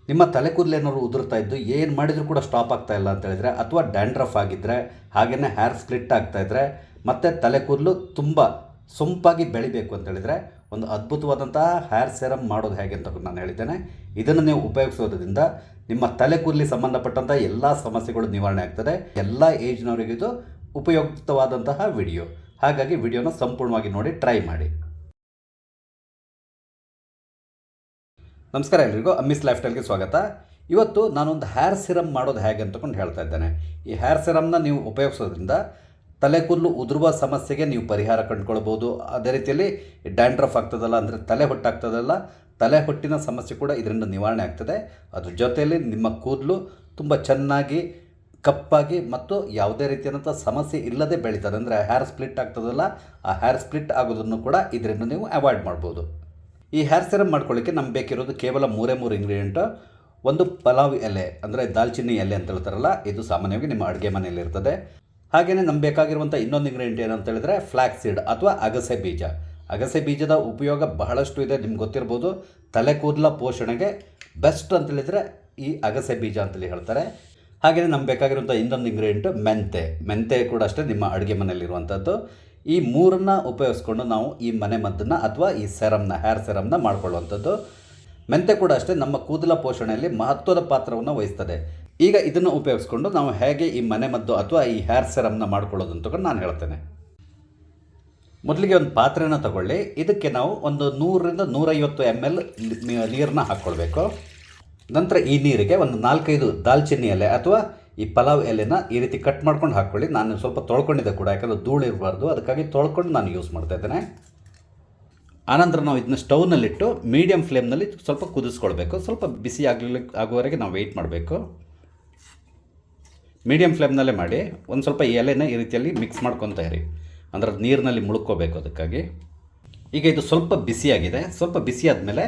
ನಿಮ್ಮ ತಲೆ ಕೂದಲು ಏನಾದ್ರು ಉದುರ್ತಾ ಇದ್ದು ಏನು ಮಾಡಿದರೂ ಕೂಡ ಸ್ಟಾಪ್ ಆಗ್ತಾ ಇಲ್ಲ ಅಂತ ಹೇಳಿದ್ರೆ, ಅಥವಾ ಡ್ಯಾಂಡ್ರಫ್ ಆಗಿದ್ದರೆ, ಹಾಗೆಯೇ ಹೇರ್ ಸ್ಪ್ಲಿಟ್ ಆಗ್ತಾಯಿದ್ರೆ, ಮತ್ತು ತಲೆ ಕೂದಲು ತುಂಬ ಸೊಂಪಾಗಿ ಬೆಳಿಬೇಕು ಅಂತ ಹೇಳಿದರೆ, ಒಂದು ಅದ್ಭುತವಾದಂತಹ ಹೇರ್ ಸೆರಮ್ ಮಾಡೋದು ಹೇಗೆ ಅಂತ ನಾನು ಹೇಳಿದ್ದೇನೆ. ಇದನ್ನು ನೀವು ಉಪಯೋಗಿಸೋದ್ರಿಂದ ನಿಮ್ಮ ತಲೆ ಕೂದಲಿಗೆ ಸಂಬಂಧಪಟ್ಟಂಥ ಎಲ್ಲ ಸಮಸ್ಯೆಗಳು ನಿವಾರಣೆ ಆಗ್ತದೆ. ಎಲ್ಲ ಏಜ್ನವರಿಗಿದು ಉಪಯುಕ್ತವಾದಂತಹ ವಿಡಿಯೋ. ಹಾಗಾಗಿ ವಿಡಿಯೋನ ಸಂಪೂರ್ಣವಾಗಿ ನೋಡಿ, ಟ್ರೈ ಮಾಡಿ. ನಮಸ್ಕಾರ ಎಲ್ರಿಗೂ, ಅಮ್ಮಿಸ್ ಲೈಫ್ ಸ್ಟೈಲ್ಗೆ ಸ್ವಾಗತ. ಇವತ್ತು ನಾನೊಂದು ಹೇರ್ ಸಿರಮ್ ಮಾಡೋದು ಹೇಗೆ ಅಂತಕೊಂಡು ಹೇಳ್ತಾ ಇದ್ದೇನೆ. ಈ ಹೇರ್ ಸಿರಮ್ನ ನೀವು ಉಪಯೋಗಿಸೋದ್ರಿಂದ ತಲೆ ಕೂದಲು ಉದುರುವ ಸಮಸ್ಯೆಗೆ ನೀವು ಪರಿಹಾರ ಕಂಡುಕೊಳ್ಬೋದು. ಅದೇ ರೀತಿಯಲ್ಲಿ ಡ್ಯಾಂಡ್ರಫ್ ಆಗ್ತದಲ್ಲ, ಅಂದರೆ ತಲೆ ಹೊಟ್ಟಾಗ್ತದಲ್ಲ, ತಲೆ ಹೊಟ್ಟಿನ ಸಮಸ್ಯೆ ಕೂಡ ಇದರಿಂದ ನಿವಾರಣೆ ಆಗ್ತದೆ. ಅದ್ರ ಜೊತೆಯಲ್ಲಿ ನಿಮ್ಮ ಕೂದಲು ತುಂಬ ಚೆನ್ನಾಗಿ ಕಪ್ಪಾಗಿ ಮತ್ತು ಯಾವುದೇ ರೀತಿಯಾದಂಥ ಸಮಸ್ಯೆ ಇಲ್ಲದೆ ಬೆಳೀತದೆ. ಅಂದರೆ ಹೇರ್ ಸ್ಪ್ಲಿಟ್ ಆಗ್ತದಲ್ಲ, ಆ ಹೇರ್ ಸ್ಪ್ಲಿಟ್ ಆಗೋದನ್ನು ಕೂಡ ಇದರಿಂದ ನೀವು ಅವಾಯ್ಡ್ ಮಾಡ್ಬೋದು. ಈ ಹೇರ್ ಸಿರಮ್ ಮಾಡ್ಕೊಳ್ಳಿಕ್ಕೆ ನಮ್ಗೆ ಬೇಕಿರೋದು ಕೇವಲ ಮೂರೇ ಇಂಗ್ರೀಡಿಯೆಂಟು. ಒಂದು ಪಲಾವ್ ಎಲೆ, ಅಂದರೆ ದಾಲ್ಚಿನ್ನಿ ಎಲೆ ಅಂತ ಹೇಳ್ತಾರಲ್ಲ, ಇದು ಸಾಮಾನ್ಯವಾಗಿ ನಿಮ್ಮ ಅಡುಗೆ ಮನೆಯಲ್ಲಿ ಇರ್ತದೆ. ಹಾಗೆಯೇ ನಮ್ಗೆ ಬೇಕಾಗಿರುವಂಥ ಇನ್ನೊಂದು ಇಂಗ್ರೀಡಿಯೆಂಟ್ ಏನಂತ ಹೇಳಿದ್ರೆ ಫ್ಲ್ಯಾಕ್ಸ್ ಸೀಡ್ ಅಥವಾ ಅಗಸೆ ಬೀಜ. ಅಗಸೆ ಬೀಜದ ಉಪಯೋಗ ಬಹಳಷ್ಟು ಇದೆ, ನಿಮ್ಗೆ ಗೊತ್ತಿರ್ಬೋದು. ತಲೆ ಕೂದಲ ಪೋಷಣೆಗೆ ಬೆಸ್ಟ್ ಅಂತೇಳಿದರೆ ಈ ಅಗಸೆ ಬೀಜ ಅಂತೇಳಿ ಹೇಳ್ತಾರೆ. ಹಾಗೆಯೇ ನಮ್ಗೆ ಬೇಕಾಗಿರುವಂಥ ಇನ್ನೊಂದು ಇಂಗ್ರೀಡಿಯೆಂಟು ಮೆಂತೆ ಕೂಡ ಅಷ್ಟೇ ನಿಮ್ಮ ಅಡುಗೆ ಮನೆಯಲ್ಲಿರುವಂಥದ್ದು. ಈ ಮೂರನ್ನ ಉಪಯೋಗಿಸ್ಕೊಂಡು ನಾವು ಈ ಮನೆ ಮದ್ದನ್ನು ಅಥವಾ ಈ ಹೇರ್ ಸೆರಮ್ನ ಮಾಡ್ಕೊಳ್ಳುವಂಥದ್ದು. ಮೆಂತೆ ಕೂಡ ಅಷ್ಟೇ ನಮ್ಮ ಕೂದಲ ಪೋಷಣೆಯಲ್ಲಿ ಮಹತ್ವದ ಪಾತ್ರವನ್ನು ವಹಿಸ್ತದೆ. ಈಗ ಇದನ್ನು ಉಪಯೋಗಿಸ್ಕೊಂಡು ನಾವು ಹೇಗೆ ಈ ಮನೆ ಮದ್ದು ಅಥವಾ ಈ ಹೇರ್ ಸೆರಮ್ನ ಮಾಡ್ಕೊಳ್ಳೋದು ಅಂತ ನಾನು ಹೇಳ್ತೇನೆ. ಮೊದಲಿಗೆ ಒಂದು ಪಾತ್ರೆನ ತಗೊಳ್ಳಿ. ಇದಕ್ಕೆ ನಾವು ಒಂದು 100ರಿಂದ 150 ml ನೀರನ್ನ ಹಾಕ್ಕೊಳ್ಬೇಕು. ನಂತರ ಈ ನೀರಿಗೆ ಒಂದು 4-5 ದಾಲ್ಚಿನ್ನಿ ಎಲೆ ಅಥವಾ ಈ ಪಲಾವ್ ಎಲೆನ ಈ ರೀತಿ ಕಟ್ ಮಾಡ್ಕೊಂಡು ಹಾಕ್ಕೊಳ್ಳಿ. ನಾನು ಸ್ವಲ್ಪ ತೊಳ್ಕೊಂಡಿದ್ದೆ ಕೂಡ, ಯಾಕಂದರೆ ಧೂಳು ಇರಬಾರ್ದು, ಅದಕ್ಕಾಗಿ ತೊಳ್ಕೊಂಡು ನಾನು ಯೂಸ್ ಮಾಡ್ತಾ ಇದ್ದೇನೆ. ಆನಂತರ ನಾವು ಇದನ್ನ ಸ್ಟವ್ನಲ್ಲಿಟ್ಟು ಮೀಡಿಯಮ್ ಫ್ಲೇಮ್ನಲ್ಲಿ ಸ್ವಲ್ಪ ಕುದಿಸ್ಕೊಳ್ಬೇಕು. ಸ್ವಲ್ಪ ಬಿಸಿ ಆಗುವವರೆಗೆ ನಾವು ವೆಯ್ಟ್ ಮಾಡಬೇಕು. ಮೀಡಿಯಮ್ ಫ್ಲೇಮ್ನಲ್ಲೇ ಮಾಡಿ ಒಂದು ಸ್ವಲ್ಪ ಈ ಎಲೆನ ಈ ರೀತಿಯಲ್ಲಿ ಮಿಕ್ಸ್ ಮಾಡ್ಕೊತಾ ಇರಿ, ಅಂದರೆ ನೀರಿನಲ್ಲಿ ಮುಳ್ಕೋಬೇಕು. ಅದಕ್ಕಾಗಿ ಈಗ ಇದು ಸ್ವಲ್ಪ ಬಿಸಿಯಾಗಿದೆ. ಸ್ವಲ್ಪ ಬಿಸಿ ಆದಮೇಲೆ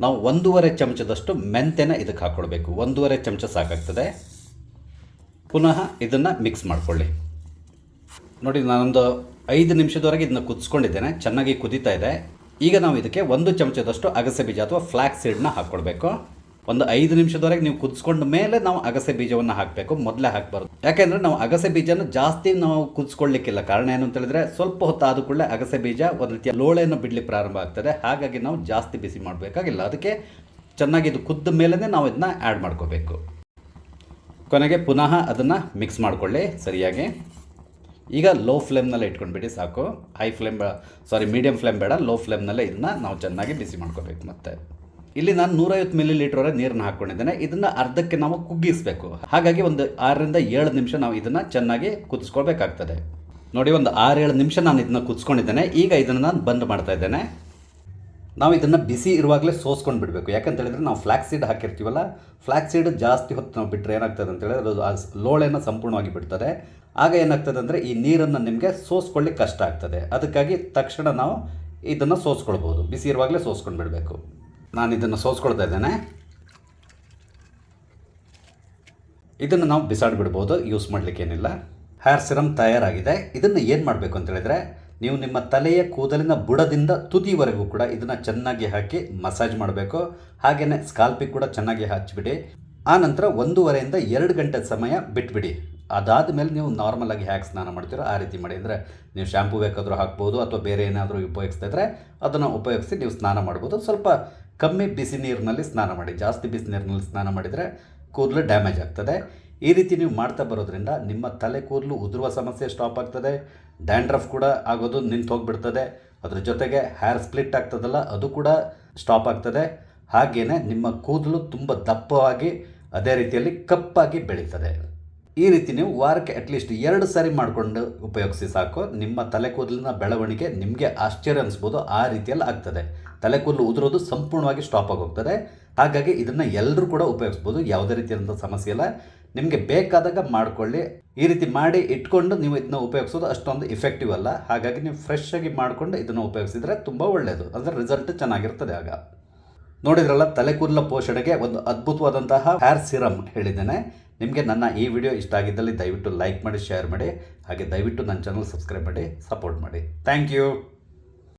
ನಾವು 1.5 ಚಮಚದಷ್ಟು ಮೆಂತೆನ ಇದಕ್ಕೆ ಹಾಕ್ಕೊಳ್ಬೇಕು. 1.5 ಚಮಚ ಸಾಕಾಗ್ತದೆ. ಪುನಃ ಇದನ್ನು ಮಿಕ್ಸ್ ಮಾಡಿಕೊಳ್ಳಿ. ನೋಡಿ, ನಾನೊಂದು 5 ನಿಮಿಷದವರೆಗೆ ಇದನ್ನು ಕುದಿಸ್ಕೊಂಡಿದ್ದೇನೆ. ಚೆನ್ನಾಗಿ ಕುದೀತಾ ಇದೆ. ಈಗ ನಾವು ಇದಕ್ಕೆ 1 ಚಮಚದಷ್ಟು ಅಗಸೆ ಬೀಜ ಅಥವಾ ಫ್ಲ್ಯಾಕ್ಸ್ ಸೀಡ್ನ ಹಾಕ್ಕೊಳ್ಬೇಕು. ಒಂದು 5 ನಿಮಿಷದವರೆಗೆ ನೀವು ಕುದಿಸ್ಕೊಂಡ ಮೇಲೆ ನಾವು ಅಗಸೆ ಬೀಜವನ್ನು ಹಾಕಬೇಕು, ಮೊದಲೇ ಹಾಕಬಾರ್ದು. ಯಾಕೆಂದರೆ ನಾವು ಅಗಸೆ ಬೀಜನ ಜಾಸ್ತಿ ನಾವು ಕುದಿಸ್ಕೊಳ್ಳಿಕ್ಕಿಲ್ಲ. ಕಾರಣ ಏನು ಅಂತ ಹೇಳಿದ್ರೆ, ಸ್ವಲ್ಪ ಹೊತ್ತು ಆದ ಕೂಡಲೇ ಅಗಸೆ ಬೀಜ ಒಂದು ರೀತಿಯ ಲೋಳೆಯನ್ನು ಬಿಡಲಿಕ್ಕೆ ಪ್ರಾರಂಭ ಆಗ್ತದೆ. ಹಾಗಾಗಿ ನಾವು ಜಾಸ್ತಿ ಬಿಸಿ ಮಾಡಬೇಕಾಗಿಲ್ಲ. ಅದಕ್ಕೆ ಚೆನ್ನಾಗಿ ಇದು ಕುದ್ದ ಮೇಲೇ ನಾವು ಇದನ್ನ ಆ್ಯಡ್ ಮಾಡ್ಕೋಬೇಕು. ಕೊನೆಗೆ ಪುನಃ ಅದನ್ನು ಮಿಕ್ಸ್ ಮಾಡಿಕೊಳ್ಳಿ ಸರಿಯಾಗಿ. ಈಗ ಲೋ ಫ್ಲೇಮ್ನಲ್ಲೇ ಇಟ್ಕೊಂಡ್ಬಿಡಿ ಸಾಕು. ಮೀಡಿಯಮ್ ಫ್ಲೇಮ್ ಬೇಡ, ಲೋ ಫ್ಲೇಮ್ನಲ್ಲೇ ಇದನ್ನು ನಾವು ಚೆನ್ನಾಗಿ ಬಿಸಿ ಮಾಡ್ಕೋಬೇಕು. ಮತ್ತು ಇಲ್ಲಿ ನಾನು 150 ml ನೀರನ್ನು ಹಾಕ್ಕೊಂಡಿದ್ದೇನೆ. ಇದನ್ನು ಅರ್ಧಕ್ಕೆ ನಾವು ಕುಗ್ಗಿಸಬೇಕು. ಹಾಗಾಗಿ ಒಂದು 6ರಿಂದ 7 ನಿಮಿಷ ನಾವು ಇದನ್ನು ಚೆನ್ನಾಗಿ ಕುದಿಸ್ಕೊಳ್ಬೇಕಾಗ್ತದೆ. ನೋಡಿ, ಒಂದು 6-7 ನಿಮಿಷ ನಾನು ಇದನ್ನು ಕುದಿಸ್ಕೊಂಡಿದ್ದೇನೆ. ಈಗ ಇದನ್ನು ನಾನು ಬಂದ್ ಮಾಡ್ತಾ ಇದ್ದೇನೆ. ನಾವು ಇದನ್ನು ಬಿಸಿ ಇರುವಾಗಲೇ ಸೋಸ್ಕೊಂಡು ಬಿಡಬೇಕು. ಯಾಕಂತ ಹೇಳಿದ್ರೆ ನಾವು ಫ್ಲ್ಯಾಕ್ಸ್ ಸೀಡ್ ಹಾಕಿರ್ತೀವಲ್ಲ, ಫ್ಲ್ಯಾಕ್ಸ್ ಸೀಡ್ ಜಾಸ್ತಿ ಹೊತ್ತು ನಾವು ಬಿಟ್ಟರೆ ಏನಾಗ್ತದೆ ಅಂತ ಹೇಳಿದ್ರೆ ಅದು ಆ ಲೋಳೆಯನ್ನು ಸಂಪೂರ್ಣವಾಗಿ ಬಿಡ್ತದೆ. ಆಗ ಏನಾಗ್ತದೆ ಅಂದರೆ ಈ ನೀರನ್ನು ನಿಮಗೆ ಸೋಸ್ಕೊಳ್ಳಿಕ್ಕೆ ಕಷ್ಟ ಆಗ್ತದೆ. ಅದಕ್ಕಾಗಿ ತಕ್ಷಣ ನಾವು ಇದನ್ನು ಸೋಸ್ಕೊಳ್ಬೋದು. ಬಿಸಿ ಇರುವಾಗಲೇ ಸೋಸ್ಕೊಂಡು ಬಿಡಬೇಕು. ನಾನು ಇದನ್ನು ಸೋಸ್ಕೊಳ್ತಾ ಇದ್ದೇನೆ. ಇದನ್ನು ನಾವು ಬಿಸಾಡಿಬಿಡ್ಬೋದು, ಯೂಸ್ ಮಾಡಲಿಕ್ಕೇನಿಲ್ಲ. ಹೇರ್ ಸಿರಮ್ ತಯಾರಾಗಿದೆ. ಇದನ್ನು ಏನು ಮಾಡಬೇಕು ಅಂತ ಹೇಳಿದ್ರೆ, ನೀವು ನಿಮ್ಮ ತಲೆಯ ಕೂದಲಿನ ಬುಡದಿಂದ ತುದಿವರೆಗೂ ಕೂಡ ಇದನ್ನು ಚೆನ್ನಾಗಿ ಹಾಕಿ ಮಸಾಜ್ ಮಾಡಬೇಕು. ಹಾಗೆಯೇ ಸ್ಕಾಲ್ಪಿಗೆ ಕೂಡ ಚೆನ್ನಾಗಿ ಹಚ್ಚಿಬಿಡಿ. ಆನಂತರ 1.5ರಿಂದ 2 ಗಂಟೆ ಸಮಯ ಬಿಟ್ಬಿಡಿ. ಅದಾದ ಮೇಲೆ ನೀವು ನಾರ್ಮಲಾಗಿ ಹೇಗೆ ಸ್ನಾನ ಮಾಡ್ತೀರೋ ಆ ರೀತಿ ಮಾಡಿ. ಅಂದರೆ ನೀವು ಶ್ಯಾಂಪು ಬೇಕಾದರೂ ಹಾಕ್ಬೋದು, ಅಥವಾ ಬೇರೆ ಏನಾದರೂ ಉಪಯೋಗಿಸ್ತಾ ಇದ್ದರೆ ಅದನ್ನು ಉಪಯೋಗಿಸಿ ನೀವು ಸ್ನಾನ ಮಾಡ್ಬೋದು. ಸ್ವಲ್ಪ ಕಮ್ಮಿ ಬಿಸಿ ನೀರಿನಲ್ಲಿ ಸ್ನಾನ ಮಾಡಿ. ಜಾಸ್ತಿ ಬಿಸಿ ನೀರಿನಲ್ಲಿ ಸ್ನಾನ ಮಾಡಿದರೆ ಕೂದಲು ಡ್ಯಾಮೇಜ್ ಆಗ್ತದೆ. ಈ ರೀತಿ ನೀವು ಮಾಡ್ತಾ ಬರೋದ್ರಿಂದ ನಿಮ್ಮ ತಲೆ ಕೂದಲು ಉದುರುವ ಸಮಸ್ಯೆ ಸ್ಟಾಪ್ ಆಗ್ತದೆ. ಡ್ಯಾಂಡ್ರಫ್ ಕೂಡ ಆಗೋದು ನಿಂತು ಹೋಗಿಬಿಡ್ತದೆ. ಅದ್ರ ಜೊತೆಗೆ ಹೇರ್ ಸ್ಪ್ಲಿಟ್ ಆಗ್ತದಲ್ಲ, ಅದು ಕೂಡ ಸ್ಟಾಪ್ ಆಗ್ತದೆ. ಹಾಗೆಯೇ ನಿಮ್ಮ ಕೂದಲು ತುಂಬ ದಪ್ಪವಾಗಿ, ಅದೇ ರೀತಿಯಲ್ಲಿ ಕಪ್ಪಾಗಿ ಬೆಳೀತದೆ. ಈ ರೀತಿ ನೀವು ವಾರಕ್ಕೆ ಅಟ್ಲೀಸ್ಟ್ 2 ಸಾರಿ ಮಾಡಿಕೊಂಡು ಉಪಯೋಗಿಸಿ ಸಾಕು. ನಿಮ್ಮ ತಲೆ ಕೂದಲಿನ ಬೆಳವಣಿಗೆ ನಿಮಗೆ ಆಶ್ಚರ್ಯ ಅನಿಸ್ಬೋದು, ಆ ರೀತಿಯಲ್ಲಿ ಆಗ್ತದೆ. ತಲೆ ಕೂದಲು ಉದುರೋದು ಸಂಪೂರ್ಣವಾಗಿ ಸ್ಟಾಪ್ ಆಗಿ ಹೋಗ್ತದೆ. ಹಾಗಾಗಿ ಇದನ್ನು ಎಲ್ಲರೂ ಕೂಡ ಉಪಯೋಗಿಸ್ಬೋದು, ಯಾವುದೇ ರೀತಿಯಾದಂಥ ಸಮಸ್ಯೆ ಇಲ್ಲ. ನಿಮಗೆ ಬೇಕಾದಾಗ ಮಾಡಿಕೊಳ್ಳಿ. ಈ ರೀತಿ ಮಾಡಿ ಇಟ್ಕೊಂಡು ನೀವು ಇದನ್ನ ಉಪಯೋಗಿಸೋದು ಅಷ್ಟೊಂದು ಇಫೆಕ್ಟಿವ್ ಅಲ್ಲ. ಹಾಗಾಗಿ ನೀವು ಫ್ರೆಶ್ ಆಗಿ ಮಾಡಿಕೊಂಡು ಇದನ್ನು ಉಪಯೋಗಿಸಿದರೆ ತುಂಬ ಒಳ್ಳೆಯದು. ಅಂದರೆ ರಿಸಲ್ಟ್ ಚೆನ್ನಾಗಿರ್ತದೆ. ಆಗ ನೋಡಿದ್ರಲ್ಲ, ತಲೆ ಕೂದಲ ಪೋಷಣೆಗೆ ಒಂದು ಅದ್ಭುತವಾದಂತಹ ಹೇರ್ ಸಿರಮ್ ಹೇಳಿದ್ದೇನೆ. ನಿಮಗೆ ನನ್ನ ಈ ವಿಡಿಯೋ ಇಷ್ಟ ಆಗಿದ್ದಲ್ಲಿ ದಯವಿಟ್ಟು ಲೈಕ್ ಮಾಡಿ, ಶೇರ್ ಮಾಡಿ. ಹಾಗೆ ದಯವಿಟ್ಟು ನನ್ನ ಚಾನಲ್ ಸಬ್ಸ್ಕ್ರೈಬ್ ಮಾಡಿ, ಸಪೋರ್ಟ್ ಮಾಡಿ. Thank you.